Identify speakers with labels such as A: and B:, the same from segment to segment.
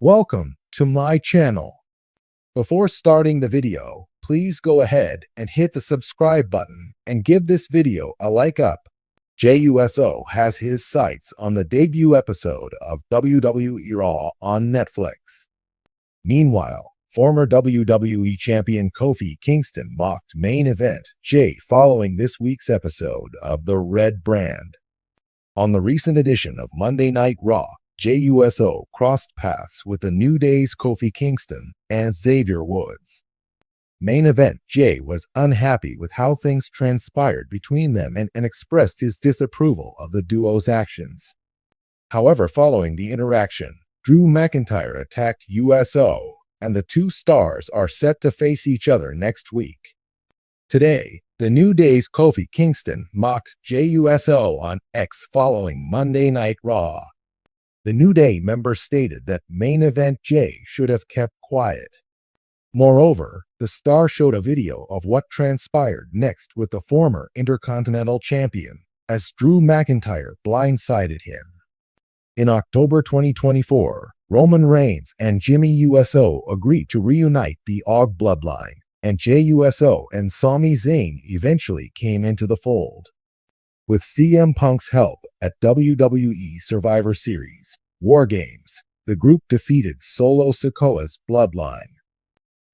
A: Welcome to my channel. Before starting the video, please go ahead and hit the subscribe button and give this video a like up. Jey Uso has his sights on the debut episode of WWE Raw on Netflix. Meanwhile, former WWE Champion Kofi Kingston mocked main event Jey following this week's episode of The Red Brand. On the recent edition of Monday Night Raw, Jey Uso crossed paths with the New Day's Kofi Kingston and Xavier Woods. Main event Jey was unhappy with how things transpired between them and expressed his disapproval of the duo's actions. However, following the interaction, Drew McIntyre attacked Uso, and the two stars are set to face each other next week. Today, the New Day's Kofi Kingston mocked Jey Uso on X following Monday Night Raw. The New Day member stated that main event Jey should have kept quiet. Moreover, the star showed a video of what transpired next with the former Intercontinental Champion, as Drew McIntyre blindsided him. In October 2024, Roman Reigns and Jimmy Uso agreed to reunite the Og bloodline, and Jey Uso and Sami Zayn eventually came into the fold. With CM Punk's help at WWE Survivor Series War Games, the group defeated Solo Sikoa's bloodline.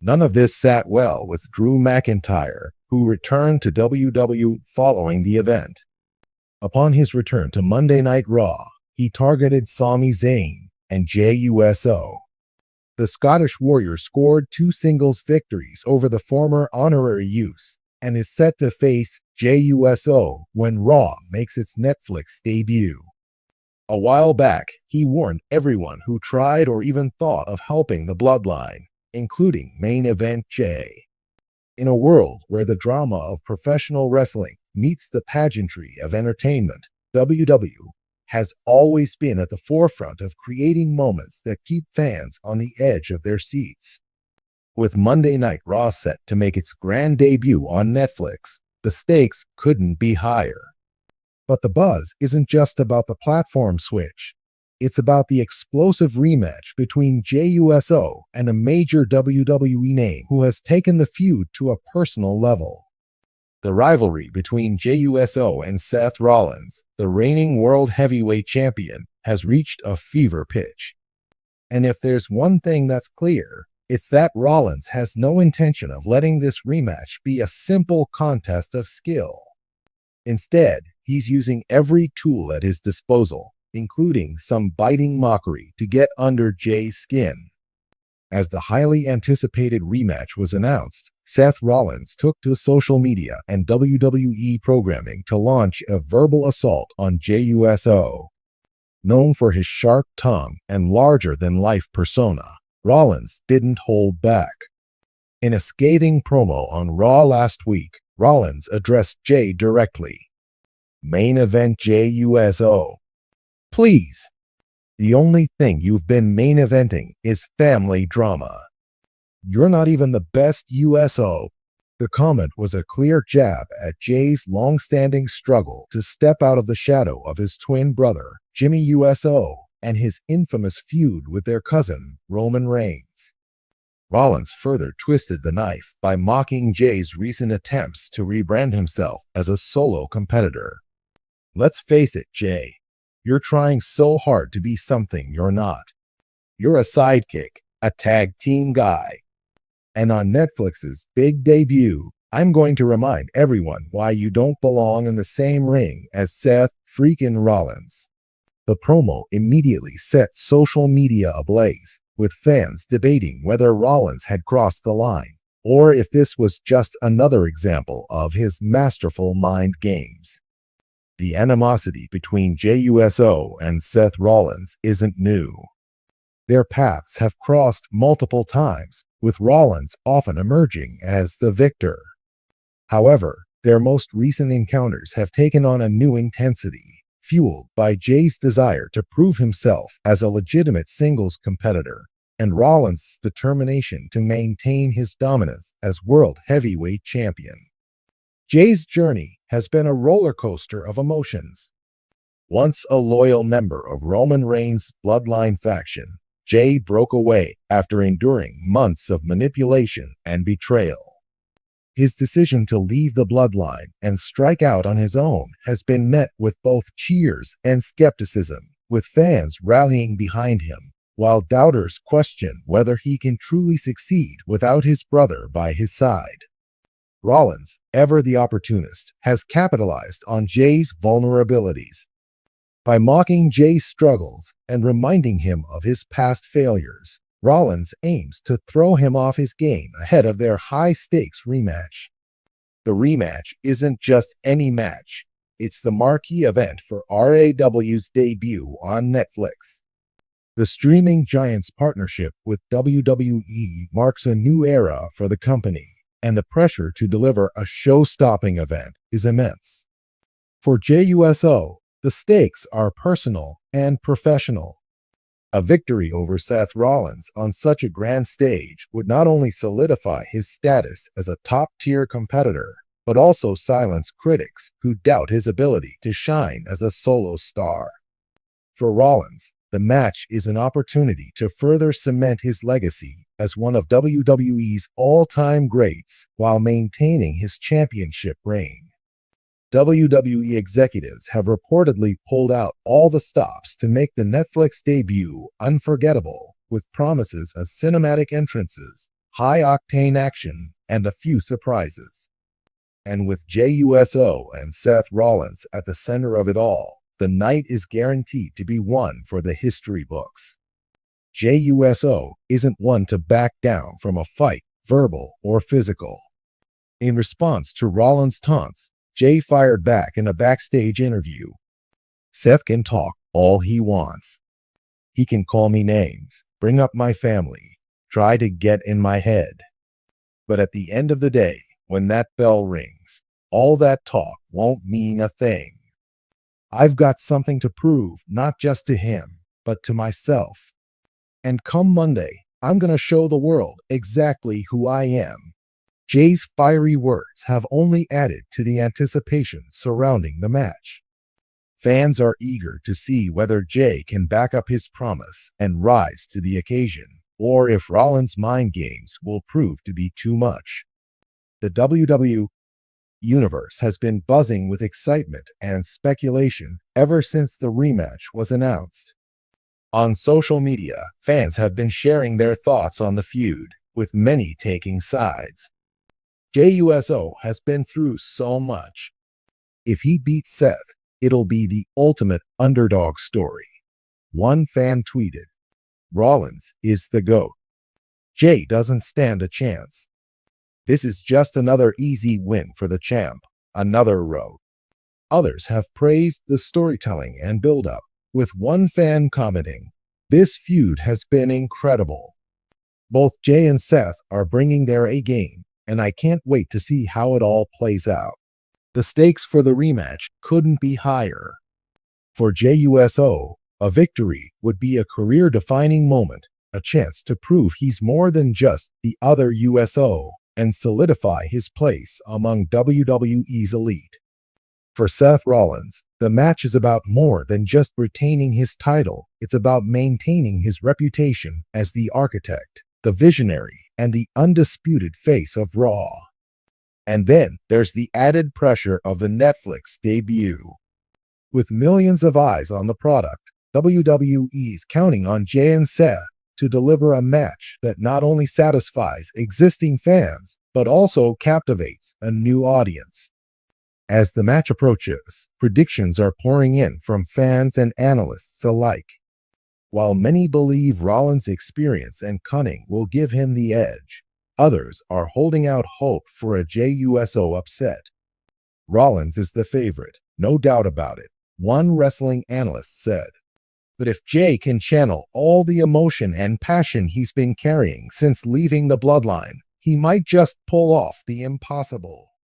A: None of this sat well with Drew McIntyre, who returned to WWE following the event. Upon his return to Monday Night Raw, he targeted Sami Zayn and Jey Uso. The Scottish Warrior scored 2 singles victories over the former Honorary Use and is set to face Jey Uso when Raw makes its Netflix debut. A while back, he warned everyone who tried or even thought of helping the bloodline, including main event Jey. In a world where the drama of professional wrestling meets the pageantry of entertainment, WWE has always been at the forefront of creating moments that keep fans on the edge of their seats. With Monday Night Raw set to make its grand debut on Netflix, the stakes couldn't be higher. But the buzz isn't just about the platform switch. It's about the explosive rematch between Jey Uso and a major WWE name who has taken the feud to a personal level. The rivalry between Jey Uso and Seth Rollins, the reigning World Heavyweight Champion, has reached a fever pitch. And if there's one thing that's clear, it's that Rollins has no intention of letting this rematch be a simple contest of skill. Instead, he's using every tool at his disposal, including some biting mockery, to get under Jey's skin. As the highly anticipated rematch was announced, Seth Rollins took to social media and WWE programming to launch a verbal assault on Jey Uso. Known for his sharp tongue and larger-than-life persona, Rollins didn't hold back. In a scathing promo on Raw last week, Rollins addressed Jey directly. Main event Jey Uso. Please. The only thing you've been main eventing is family drama. You're not even the best Uso. The comment was a clear jab at Jey's long-standing struggle to step out of the shadow of his twin brother, Jimmy Uso, and his infamous feud with their cousin, Roman Reigns. Rollins further twisted the knife by mocking Jey's recent attempts to rebrand himself as a solo competitor. Let's face it, Jey. You're trying so hard to be something you're not. You're a sidekick, a tag team guy. And on Netflix's big debut, I'm going to remind everyone why you don't belong in the same ring as Seth freaking Rollins. The promo immediately set social media ablaze, with fans debating whether Rollins had crossed the line, or if this was just another example of his masterful mind games. The animosity between Jey Uso and Seth Rollins isn't new. Their paths have crossed multiple times, with Rollins often emerging as the victor. However, their most recent encounters have taken on a new intensity, fueled by Jey's desire to prove himself as a legitimate singles competitor, and Rollins' determination to maintain his dominance as World Heavyweight Champion. Jey's journey has been a roller coaster of emotions. Once a loyal member of Roman Reigns' bloodline faction, Jey broke away after enduring months of manipulation and betrayal. His decision to leave the bloodline and strike out on his own has been met with both cheers and skepticism, with fans rallying behind him, while doubters question whether he can truly succeed without his brother by his side. Rollins, ever the opportunist, has capitalized on Jey's vulnerabilities. By mocking Jey's struggles and reminding him of his past failures, Rollins aims to throw him off his game ahead of their high-stakes rematch. The rematch isn't just any match. It's the marquee event for RAW's debut on Netflix. The streaming giant's partnership with WWE marks a new era for the company, and the pressure to deliver a show-stopping event is immense. For Jey Uso, the stakes are personal and professional. A victory over Seth Rollins on such a grand stage would not only solidify his status as a top-tier competitor, but also silence critics who doubt his ability to shine as a solo star. For Rollins, the match is an opportunity to further cement his legacy as one of WWE's all-time greats while maintaining his championship reign. WWE executives have reportedly pulled out all the stops to make the Netflix debut unforgettable, with promises of cinematic entrances, high-octane action, and a few surprises. And with Jey Uso and Seth Rollins at the center of it all, the night is guaranteed to be one for the history books. Jey Uso isn't one to back down from a fight, verbal or physical. In response to Rollins' taunts, Jey fired back in a backstage interview. "Seth can talk all he wants. He can call me names, bring up my family, try to get in my head. But at the end of the day, when that bell rings, all that talk won't mean a thing. I've got something to prove, not just to him, but to myself. And come Monday, I'm going to show the world exactly who I am." Jey's fiery words have only added to the anticipation surrounding the match. Fans are eager to see whether Jey can back up his promise and rise to the occasion, or if Rollins' mind games will prove to be too much. The WWE Universe has been buzzing with excitement and speculation ever since the rematch was announced. On social media, fans have been sharing their thoughts on the feud, with many taking sides. Jey Uso has been through so much. If he beats Seth, it'll be the ultimate underdog story. One fan tweeted, "Rollins is the GOAT. Jey doesn't stand a chance. This is just another easy win for the champ," another wrote. Others have praised the storytelling and build-up, with one fan commenting, "This feud has been incredible. Both Jey and Seth are bringing their A-game, and I can't wait to see how it all plays out." The stakes for the rematch couldn't be higher. For Jey Uso, a victory would be a career-defining moment, a chance to prove he's more than just the other Uso, and solidify his place among WWE's elite. For Seth Rollins, the match is about more than just retaining his title. It's about maintaining his reputation as the architect, the visionary, and the undisputed face of Raw. And then there's the added pressure of the Netflix debut. With millions of eyes on the product, WWE's counting on Jey and Seth to deliver a match that not only satisfies existing fans, but also captivates a new audience. As the match approaches, predictions are pouring in from fans and analysts alike. While many believe Rollins' experience and cunning will give him the edge, others are holding out hope for a Jey Uso upset. "Rollins is the favorite, no doubt about it," one wrestling analyst said. But if Jey can channel all the emotion and passion he's been carrying since leaving the bloodline, he might just pull off the impossible.